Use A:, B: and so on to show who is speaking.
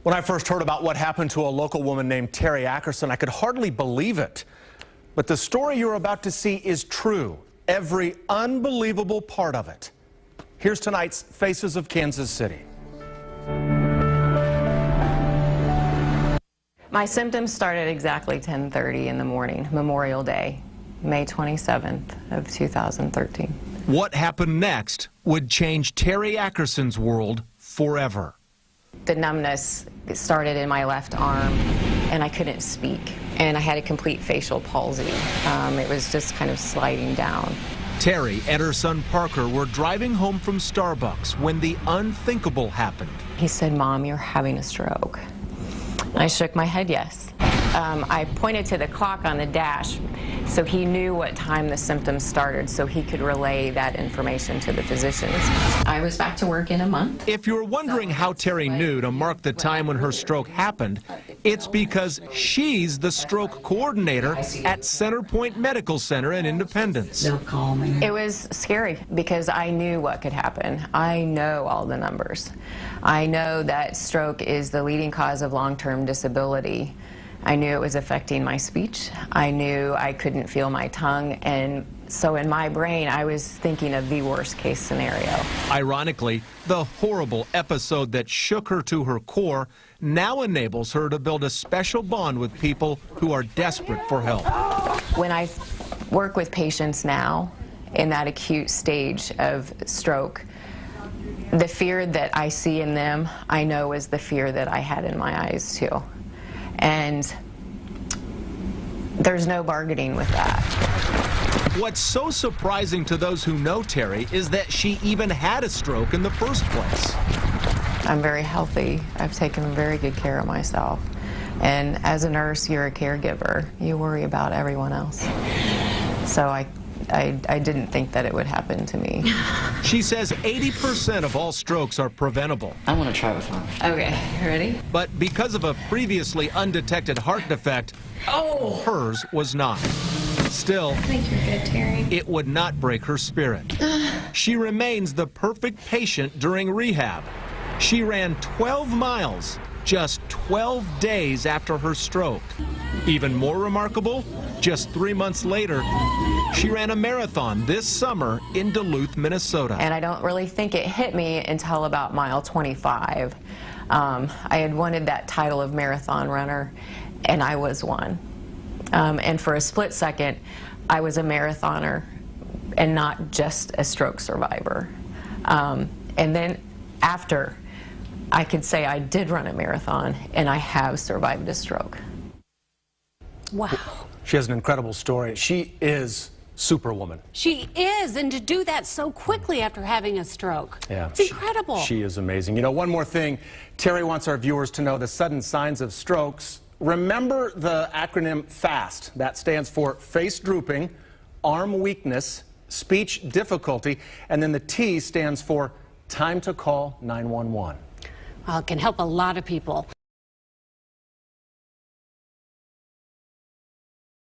A: When I first heard about what happened to a local woman named Teri Ackerson, I could hardly believe it. But the story you're about to see is true, every unbelievable part of it. Here's tonight's Faces of Kansas City.
B: My symptoms started exactly 10:30 in the morning, Memorial Day, May 27th of 2013.
C: What happened next would change Teri Ackerson's world forever.
B: The numbness started in my left arm, and I couldn't speak. And I had a complete facial palsy. It was just kind of sliding down.
C: Teri and her son Parker were driving home from Starbucks when the unthinkable happened.
B: He said, "Mom, you're having a stroke." I shook my head yes. I pointed to the clock on the dash, so he knew what time the symptoms started, so he could relay that information to the physicians. I was back to work in a month.
C: If you're wondering how Teri knew to mark the time when her stroke happened, it's because she's the stroke coordinator at Centerpoint Medical Center in Independence.
B: It was scary because I knew what could happen. I know all the numbers. I know that stroke is the leading cause of long-term disability. I knew it was affecting my speech. I knew I couldn't feel my tongue, and so in my brain I was thinking of the worst case scenario. Ironically,
C: the horrible episode that shook her to her core now enables her to build a special bond with people who are desperate for help.
B: When I work with patients now in that acute stage of stroke, the fear that I see in them, I know is the fear that I had in my eyes too. And there's no bargaining with that.
C: What's so surprising to those who know Teri is that she even had a stroke in the first place.
B: I'm very healthy. I've taken very good care of myself. And as a nurse, you're a caregiver. You worry about everyone else. So I didn't think that it would happen to me.
C: She says 80% of all strokes are preventable.
D: I want to try with mine.
B: Okay, you ready?
C: But because of a previously undetected heart defect, hers was not. Still,
E: I think you're good, Teri.
C: It would not break her spirit. She remains the perfect patient during rehab. She ran 12 miles just 12 days after her stroke. Even more remarkable, just 3 months later, she ran a marathon this summer in Duluth, Minnesota.
B: And I don't really think it hit me until about mile 25. I had wanted that title of marathon runner, and I was one. And for a split second, I was a marathoner and not just a stroke survivor. And then after, I could say I did run a marathon, and I have survived a stroke.
E: Wow.
A: She has an incredible story. She is Superwoman.
E: She is, and to do that so quickly after having a stroke.
A: Yeah,
E: it's incredible.
A: She is amazing. You know, one more thing. Teri wants our viewers to know the sudden signs of strokes. Remember the acronym FAST. That stands for face drooping, arm weakness, speech difficulty, and then the T stands for time to call 911.
E: Well, it can help a lot of people.